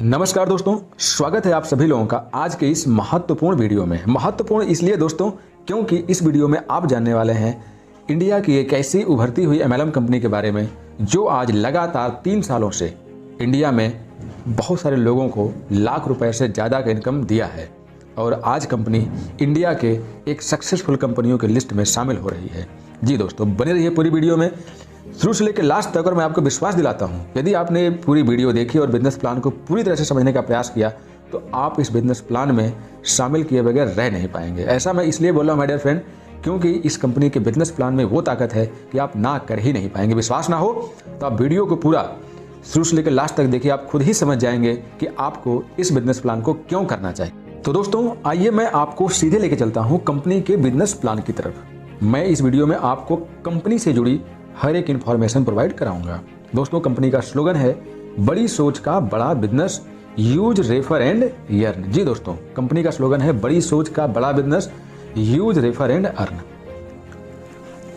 नमस्कार दोस्तों, स्वागत है आप सभी लोगों का आज के इस महत्वपूर्ण वीडियो में। महत्वपूर्ण इसलिए दोस्तों क्योंकि इस वीडियो में आप जानने वाले हैं इंडिया की एक ऐसी उभरती हुई एमएलएम कंपनी के बारे में जो आज लगातार 3 सालों से इंडिया में बहुत सारे लोगों को लाख रुपए से ज़्यादा का इनकम दिया है और आज कंपनी इंडिया के एक सक्सेसफुल कंपनियों की लिस्ट में शामिल हो रही है। जी दोस्तों, बने रहिए पूरी वीडियो में शुरू से लेकर लास्ट तक। और मैं आपको विश्वास दिलाता हूं, यदि आपने पूरी वीडियो देखी और बिजनेस प्लान को पूरी तरह से समझने का प्रयास किया तो आप इस बिजनेस प्लान में शामिल किए बगैर रह नहीं पाएंगे। ऐसा मैं इसलिए बोल रहा हूं माय डियर फ्रेंड, क्योंकि इस कंपनी के बिजनेस प्लान में वो ताकत है कि आप ना कर ही नहीं पाएंगे। विश्वास ना हो तो आप वीडियो को पूरा शुरू से लेकर लास्ट तक देखिए, आप खुद ही समझ जाएंगे कि आपको इस बिजनेस प्लान को क्यों करना चाहिए। तो दोस्तों आइए मैं आपको सीधे लेके चलता हूँ कंपनी के बिजनेस प्लान की तरफ। मैं इस वीडियो में आपको कंपनी से जुड़ी हर एक इन्फॉर्मेशन प्रोवाइड कराऊंगा। दोस्तों कंपनी का स्लोगन है बड़ी सोच का बड़ा business, use refer and earn. जी दोस्तों, कंपनी का स्लोगन है बड़ी सोच का बड़ा business, use refer and earn.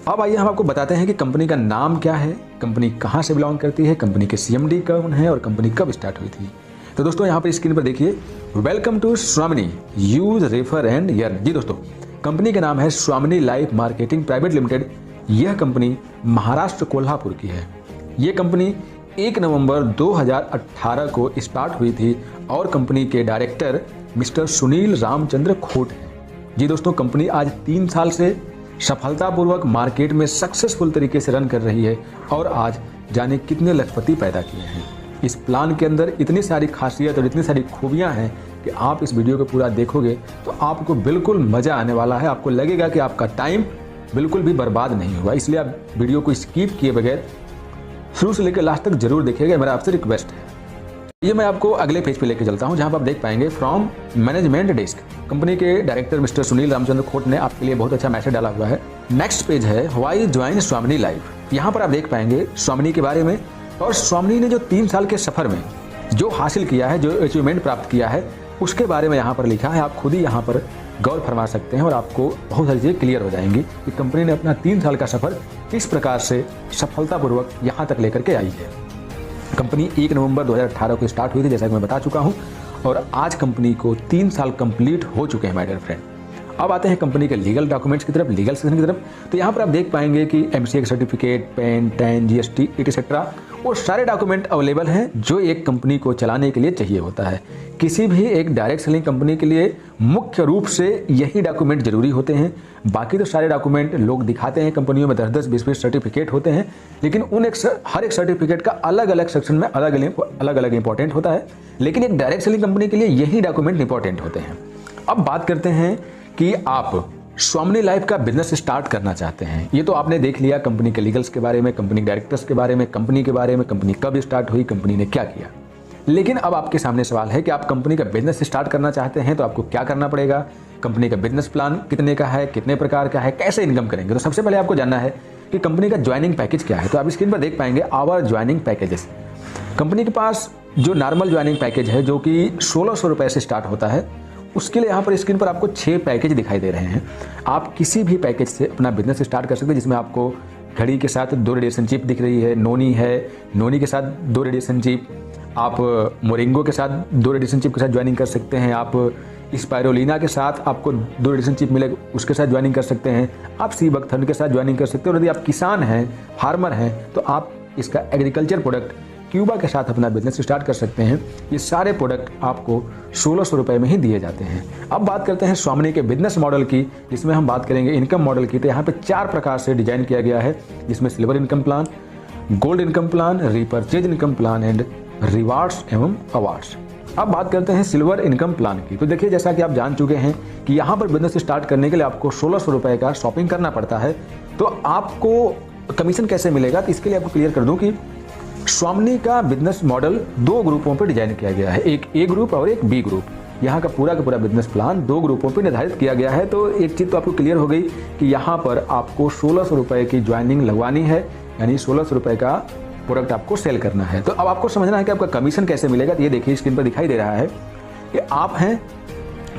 अब आइए हम आपको बताते हैं कि कंपनी का नाम क्या है, कंपनी कहां से बिलोंग करती है, कंपनी के सीएमडी कौन है और कंपनी कब स्टार्ट हुई थी। तो दोस्तों यहाँ पर स्क्रीन पर देखिए, वेलकम टू स्वामिनी यूज रेफर एंड अर्न। जी दोस्तों, कंपनी का नाम है स्वामिनी लाइफ मार्केटिंग प्राइवेट लिमिटेड। यह कंपनी महाराष्ट्र कोल्हापुर की है। यह कंपनी 1 नवंबर 2018 को स्टार्ट हुई थी और कंपनी के डायरेक्टर मिस्टर सुनील रामचंद्र खोट हैं। जी दोस्तों, कंपनी आज 3 साल से सफलतापूर्वक मार्केट में सक्सेसफुल तरीके से रन कर रही है और आज जाने कितने लखपति पैदा किए हैं। इस प्लान के अंदर इतनी सारी खासियत और इतनी सारी खूबियां हैं कि आप इस वीडियो को पूरा देखोगे तो आपको बिल्कुल मजा आने वाला है। आपको लगेगा कि आपका टाइम बिल्कुल भी बर्बाद नहीं हुआ, इसलिए आप वीडियो को स्किप किए बगैर शुरू से लेकर लास्ट तक जरूर देखिएगा, मेरा आपसे रिक्वेस्ट है। ये मैं आपको अगले पेज पे लेकर चलता हूं जहां पर आप देख पाएंगे फ्रॉम मैनेजमेंट डेस्क। कंपनी के डायरेक्टर मिस्टर सुनील रामचंद्र खोट ने आपके लिए बहुत अच्छा मैसेज डाला हुआ है। नेक्स्ट पेज है व्हाई ज्वाइन स्वामिनी लाइफ। यहाँ पर आप देख पाएंगे स्वामिनी के बारे में और स्वामिनी ने जो 3 साल के सफर में जो हासिल किया है, जो अचीवमेंट प्राप्त किया है, उसके बारे में यहाँ पर लिखा है। आप खुद ही यहाँ पर गौर फरमा सकते हैं और आपको बहुत सारी चीज़ें क्लियर हो जाएंगी कि कंपनी ने अपना 3 साल का सफर किस प्रकार से सफलतापूर्वक यहाँ तक लेकर के आई है। कंपनी 1 नवंबर 2018 को स्टार्ट हुई थी, जैसा कि मैं बता चुका हूँ, और आज कंपनी को 3 साल कंप्लीट हो चुके हैं माय डियर फ्रेंड। अब आते हैं कंपनी के लीगल डॉक्यूमेंट्स की तरफ, लीगल सेक्शन की तरफ। तो यहाँ पर आप देख पाएंगे कि MCA certificate, pan, tan, GST etcetera वो सारे डॉक्यूमेंट अवेलेबल हैं जो एक कंपनी को चलाने के लिए चाहिए होता है। किसी भी एक डायरेक्ट सेलिंग कंपनी के लिए मुख्य रूप से यही डॉक्यूमेंट जरूरी होते हैं। बाकी तो सारे डॉक्यूमेंट लोग दिखाते हैं, कंपनियों में 10-10, 20-20 सर्टिफिकेट होते हैं, लेकिन हर एक सर्टिफिकेट का अलग अलग सेक्शन में अलग अलग इंपॉर्टेंट होता है। लेकिन एक डायरेक्ट सेलिंग कंपनी के लिए यही डॉक्यूमेंट इंपॉर्टेंट होते हैं। अब बात करते हैं कि आप स्वामिनी लाइफ का बिजनेस स्टार्ट करना चाहते हैं। ये तो आपने देख लिया कंपनी के लीगल्स के बारे में, कंपनी डायरेक्टर्स के बारे में, कंपनी के बारे में, कंपनी कब स्टार्ट हुई, कंपनी ने क्या किया। लेकिन अब आपके सामने सवाल है कि आप कंपनी का बिजनेस स्टार्ट करना चाहते हैं तो आपको क्या करना पड़ेगा, कंपनी का बिजनेस प्लान कितने का है, कितने प्रकार का है, कैसे इनकम करेंगे। तो सबसे पहले आपको जानना है कि कंपनी का ज्वाइनिंग पैकेज क्या है। तो आप स्क्रीन पर देख पाएंगे आवर ज्वाइनिंग पैकेजेस। कंपनी के पास जो नॉर्मल ज्वाइनिंग पैकेज है जो कि 1600 रुपए से स्टार्ट होता है, उसके लिए यहाँ पर स्क्रीन पर आपको 6 पैकेज दिखाई दे रहे हैं। आप किसी भी पैकेज से अपना बिजनेस स्टार्ट कर सकते हैं, जिसमें आपको घड़ी के साथ 2 रेडिएशन चिप दिख रही है, नोनी है, नोनी के साथ 2 रेडिएशन चिप, आप मोरिंगो के साथ 2 रेडिएशन चिप के साथ ज्वाइनिंग कर सकते हैं, आप स्पायरोलिना के साथ आपको 2 रेडिएशन चिप मिले उसके साथ ज्वाइनिंग कर सकते हैं, आप सी बकथर्न के साथ ज्वाइनिंग कर सकते हैं। और यदि आप किसान हैं, फार्मर हैं, तो आप इसका एग्रीकल्चर प्रोडक्ट क्यूबा के साथ अपना बिजनेस स्टार्ट कर सकते हैं। ये सारे प्रोडक्ट आपको 1600 रुपए में ही दिए जाते हैं। अब बात करते हैं स्वामिनी के बिजनेस मॉडल की, जिसमें हम बात करेंगे इनकम मॉडल की। तो यहाँ पे 4 प्रकार से डिजाइन किया गया है, जिसमें silver income plan, gold income plan, repurchase income plan and rewards एवं अवार्ड्स। अब बात करते हैं सिल्वर इनकम प्लान की। तो देखिए, जैसा कि आप जान चुके हैं कि यहाँ पर बिजनेस स्टार्ट करने के लिए आपको 1600 रुपए का शॉपिंग करना पड़ता है। तो आपको कमीशन कैसे मिलेगा, तो इसके लिए आपको क्लियर कर दूं कि स्वामिनी का बिजनेस मॉडल 2 ग्रुपों पर डिजाइन किया गया है, एक ए ग्रुप और एक बी ग्रुप। यहाँ का पूरा बिजनेस प्लान 2 ग्रुपों पर निर्धारित किया गया है। तो एक चीज तो आपको क्लियर हो गई कि यहाँ पर आपको 1600 रुपए की ज्वाइनिंग लगवानी है, यानी 1600 रुपए का प्रोडक्ट आपको सेल करना है। तो अब आपको समझना है कि आपका कमीशन कैसे मिलेगा। तो ये देखिए स्क्रीन पर दिखाई दे रहा है कि आप हैं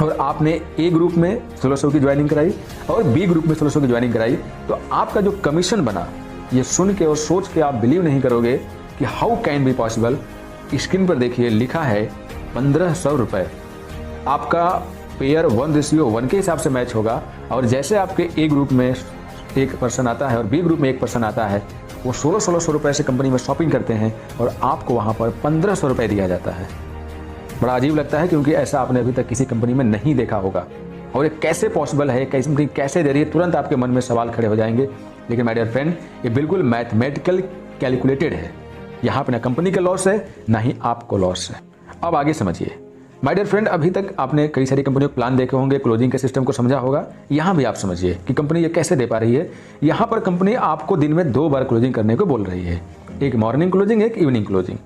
और आपने ए ग्रुप में 1600 की ज्वाइनिंग कराई और बी ग्रुप में 1600 की ज्वाइनिंग कराई, तो आपका जो कमीशन बना, ये सुन के और सोच के आप बिलीव नहीं करोगे कि how can be possible. Screen पर देखिए लिखा है 1500 रुपये आपका पेयर 1:1 के हिसाब से मैच होगा। और जैसे आपके ए ग्रुप में एक पर्सन आता है और बी ग्रुप में एक पर्सन आता है, वो 1600 रुपये से कंपनी में शॉपिंग करते हैं और आपको वहाँ पर 1500 रुपये दिया जाता है। बड़ा अजीब लगता है क्योंकि ऐसा आपने अभी तक किसी कंपनी में नहीं देखा होगा। और ये कैसे पॉसिबल है, कैसी कंपनी कैसे दे रही है, तुरंत आपके मन में सवाल खड़े हो जाएंगे। लेकिन माय डियर फ्रेंड, ये बिल्कुल मैथमेटिकल कैलकुलेटेड है। यहाँ पे ना कंपनी का लॉस है ना ही आपको लॉस है। अब आगे समझिए माय डियर फ्रेंड, अभी तक आपने कई सारी कंपनियों के प्लान देखे होंगे, क्लोजिंग के सिस्टम को समझा होगा। यहाँ भी आप समझिए कि कंपनी ये कैसे दे पा रही है। यहाँ पर कंपनी आपको दिन में 2 बार क्लोजिंग करने को बोल रही है, एक मॉर्निंग क्लोजिंग, एक इवनिंग क्लोजिंग।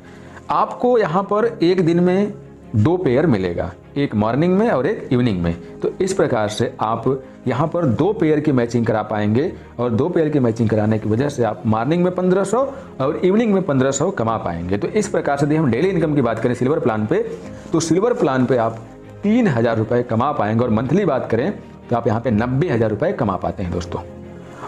आपको यहाँ पर एक दिन में 2 पेयर मिलेगा, एक मॉर्निंग में और एक इवनिंग में। तो इस प्रकार से आप यहाँ पर 2 पेयर की मैचिंग करा पाएंगे और 2 पेयर की मैचिंग कराने की वजह से आप मॉर्निंग में 1500 और इवनिंग में 1500 कमा पाएंगे। तो इस प्रकार से यदि हम डेली इनकम की बात करें सिल्वर प्लान पे, तो सिल्वर प्लान पे आप 3000 रुपये कमा पाएंगे। और मंथली बात करें तो आप यहाँ पे 90,000 रुपये कमा पाते हैं दोस्तों।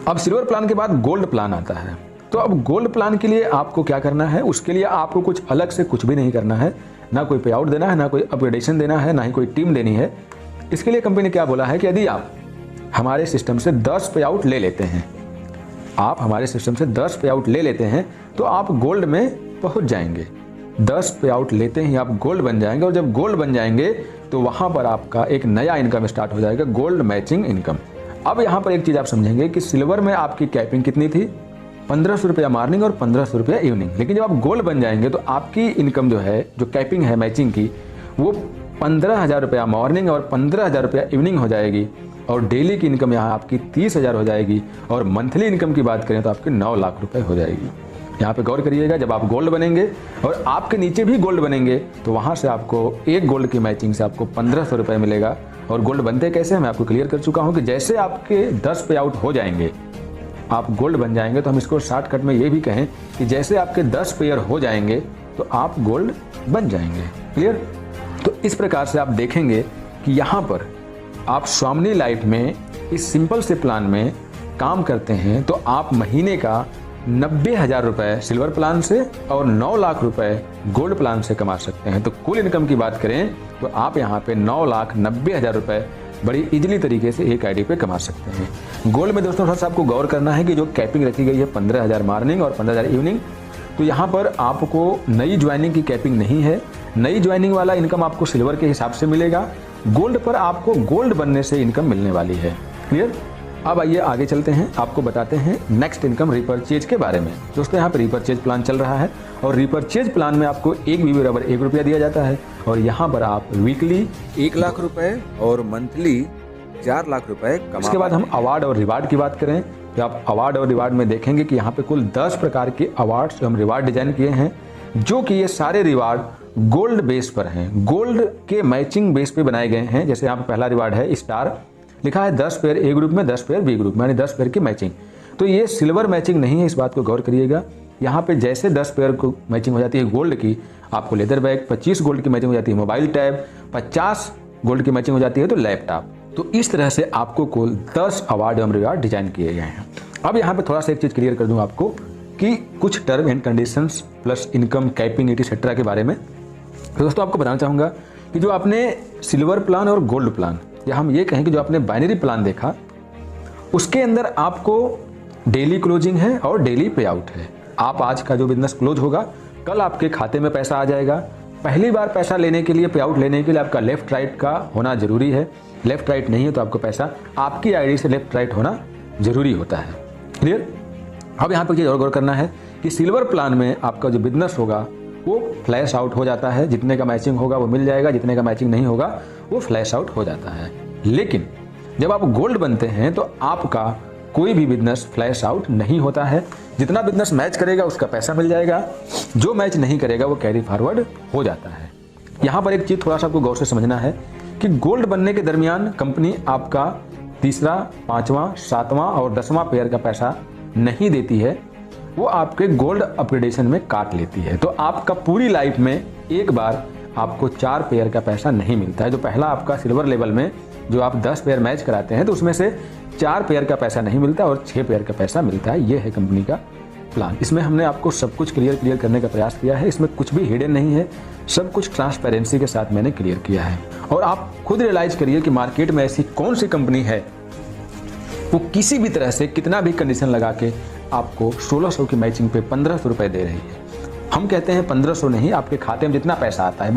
अब सिल्वर प्लान के बाद गोल्ड प्लान आता है। तो अब गोल्ड प्लान के लिए आपको क्या करना है, उसके लिए आपको कुछ अलग से कुछ भी नहीं करना है, ना कोई पे आउट देना है, ना कोई अपग्रेडेशन देना है, ना ही कोई टीम देनी है। इसके लिए कंपनी ने क्या बोला है कि यदि आप हमारे सिस्टम से 10 पे आउट ले लेते हैं, आप हमारे सिस्टम से 10 पे आउट ले लेते हैं तो आप गोल्ड में पहुंच जाएंगे। 10 पे आउट लेते ही आप गोल्ड बन जाएंगे। और जब गोल्ड बन जाएंगे तो वहां पर आपका एक नया इनकम स्टार्ट हो जाएगा, गोल्ड मैचिंग इनकम। अब यहाँ पर एक चीज आप समझेंगे कि सिल्वर में आपकी कैपिंग कितनी थी, 1500 रुपया मॉर्निंग और 1500 रुपया इवनिंग। लेकिन जब आप गोल्ड बन जाएंगे तो आपकी इनकम जो है, जो कैपिंग है मैचिंग की, वो 15,000 रुपया मॉर्निंग और 15,000 रुपया इवनिंग हो जाएगी। और डेली की इनकम यहाँ आपकी 30,000 हो जाएगी। और मंथली इनकम की बात करें तो आपकी 9 लाख रुपए हो जाएगी। यहाँ पे गौर करिएगा, जब आप गोल्ड बनेंगे और आपके नीचे भी गोल्ड बनेंगे तो वहाँ से आपको एक गोल्ड की मैचिंग से आपको 1500 रुपये मिलेगा। और गोल्ड बनते कैसे, मैं आपको क्लियर कर चुका हूँ कि जैसे आपके 10 पे आउट हो जाएंगे आप गोल्ड बन जाएंगे। तो हम इसको शॉर्टकट में ये भी कहें कि जैसे आपके 10 पेयर हो जाएंगे तो आप गोल्ड बन जाएंगे। क्लियर? तो इस प्रकार से आप देखेंगे कि यहाँ पर आप स्वामिनी लाइफ में इस सिंपल से प्लान में काम करते हैं तो आप महीने का 90,000 रुपये सिल्वर प्लान से और 9 लाख रुपए गोल्ड प्लान से कमा सकते हैं। तो कुल इनकम की बात करें तो आप यहाँ पे 9,90,000 रुपये बड़ी इजीली तरीके से एक आईडी पे कमा सकते हैं। गोल्ड में दोस्तों थोड़ा सा आपको गौर करना है कि जो कैपिंग रखी गई है 15,000 मॉर्निंग और 15,000 इवनिंग, तो यहाँ पर आपको नई ज्वाइनिंग की कैपिंग नहीं है। नई ज्वाइनिंग वाला इनकम आपको सिल्वर के हिसाब से मिलेगा। गोल्ड पर आपको गोल्ड बनने से इनकम मिलने वाली है। क्लियर? अब आइए आगे चलते हैं, आपको बताते हैं नेक्स्ट इनकम रिपर्चेज के बारे में। दोस्तों यहाँ पर रिपर्चेज प्लान चल रहा है और रिपर्चेज प्लान में आपको 1 BB रबर 1 रुपया दिया जाता है। और यहाँ पर आप वीकली 1 लाख रुपए और मंथली 4 लाख रुपए कमा। इसके बाद हम अवार्ड और रिवार्ड की बात करें तो आप अवार्ड और रिवार्ड में देखेंगे कि यहाँ पे कुल 10 प्रकार के अवार्ड्स हम रिवार्ड डिजाइन किए हैं, जो कि ये सारे रिवार्ड गोल्ड बेस पर हैं, गोल्ड के मैचिंग बेस पे बनाए गए हैं। जैसे यहाँ पे पहला रिवार्ड है स्टार, लिखा है 10 पेयर ए ग्रुप में 10 पेयर बी ग्रुप में, यानी 10 पेयर की मैचिंग। तो ये सिल्वर मैचिंग नहीं है, इस बात को गौर करिएगा। यहाँ पे जैसे 10 पेयर को मैचिंग हो जाती है गोल्ड की, आपको लेदर बैग, 25 गोल्ड की मैचिंग हो जाती है मोबाइल टैब, 50 गोल्ड की मैचिंग हो जाती है तो लैपटॉप। तो इस तरह से आपको कुल 10 अवार्ड एवं रिवार्ड डिजाइन किए गए हैं। अब यहाँ पे थोड़ा सा एक चीज क्लियर कर दूं आपको कि कुछ term and conditions plus income capping etcetera के बारे में। तो दोस्तों आपको बताना चाहूँगा कि जो आपने सिल्वर प्लान और गोल्ड प्लान, या हम ये कहें कि जो आपने बाइनरी प्लान देखा, उसके अंदर आपको डेली क्लोजिंग है और डेली पे आउट है। आप आज का जो बिजनेस क्लोज होगा, कल आपके खाते में पैसा आ जाएगा। पहली बार पैसा लेने के लिए, पे आउट लेने के लिए आपका लेफ्ट राइट का होना जरूरी है। लेफ्ट राइट नहीं है तो आपको पैसा आपकी आईडी से लेफ्ट राइट होना जरूरी होता है। क्लियर? अब यहाँ पर चीज और गौर करना है कि सिल्वर प्लान में आपका जो बिजनेस होगा वो फ्लैश आउट हो जाता है। जितने का मैचिंग होगा वो मिल जाएगा, जितने का मैचिंग नहीं होगा वो फ्लैश आउट हो जाता है। लेकिन जब आप गोल्ड बनते हैं तो आपका कोई भी बिजनेस फ्लैश आउट नहीं होता है। जितना बिजनेस मैच करेगा उसका पैसा मिल जाएगा, जो मैच नहीं करेगा वो कैरी फॉरवर्ड हो जाता है। यहाँ पर एक चीज थोड़ा सा आपको गौर से समझना है कि गोल्ड बनने के दरमियान कंपनी आपका तीसरा, 5वां, 7वां और 10वां पेयर का पैसा नहीं देती है, वो आपके गोल्ड अपग्रेडेशन में काट लेती है। तो आपका पूरी लाइफ में एक बार आपको 4 पेयर का पैसा नहीं मिलता है। जो पहला आपका सिल्वर लेवल में जो आप 10 पेयर मैच कराते हैं तो उसमें से 4 पेयर का पैसा नहीं मिलता और 6 पेयर का पैसा मिलता है। ये है कंपनी का प्लान। इसमें हमने आपको सब कुछ क्लियर करने का प्रयास किया है। इसमें कुछ भी हिडन नहीं है, सब कुछ ट्रांसपेरेंसी के साथ मैंने क्लियर किया है। और आप खुद रियलाइज करिए कि मार्केट में ऐसी कौन सी कंपनी है वो किसी भी तरह से कितना भी कंडीशन लगा के आपको 1600 की मैचिंग पे 1500 रुपये दे रही है। हम कहते हैं 1500 नहीं, आपके खाते में जितना पैसा आता है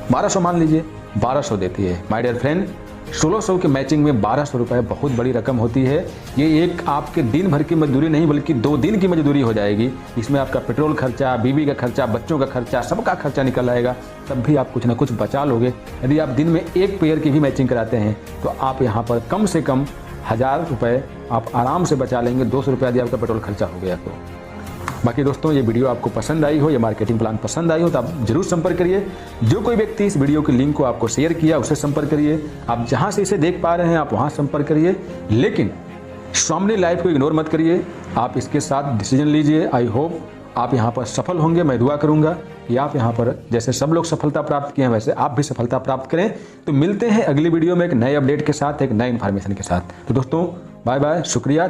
1200 मान लीजिए, 1200 देती है। माय डियर फ्रेंड, 1600 की मैचिंग में 1200 रुपये बहुत बड़ी रकम होती है। ये एक आपके दिन भर की मजदूरी नहीं बल्कि 2 दिन की मजदूरी हो जाएगी। इसमें आपका पेट्रोल खर्चा, बीवी का खर्चा, बच्चों का खर्चा, सबका खर्चा निकल आएगा। तब भी आप कुछ ना कुछ बचा लोगे। यदि आप दिन में एक पेयर की भी मैचिंग कराते हैं तो आप यहाँ पर कम से कम 1000 रुपये आप आराम से बचा लेंगे। 200 रुपये यदि आपका पेट्रोल खर्चा हो गया तो। बाकी दोस्तों, ये वीडियो आपको पसंद आई हो, ये मार्केटिंग प्लान पसंद आई हो तो आप जरूर संपर्क करिए। जो कोई व्यक्ति इस वीडियो के लिंक को आपको शेयर किया उसे संपर्क करिए। आप जहां से इसे देख पा रहे हैं आप वहां संपर्क करिए, लेकिन स्वामिनी लाइफ को इग्नोर मत करिए। आप इसके साथ डिसीजन लीजिए। आई होप आप यहाँ पर सफल होंगे। मैं दुआ करूंगा कि आप यहाँ पर जैसे सब लोग सफलता प्राप्त किए हैं वैसे आप भी सफलता प्राप्त करें। तो मिलते हैं अगली वीडियो में एक नए अपडेट के साथ, एक नए इन्फॉर्मेशन के साथ। तो दोस्तों, बाय बाय, शुक्रिया।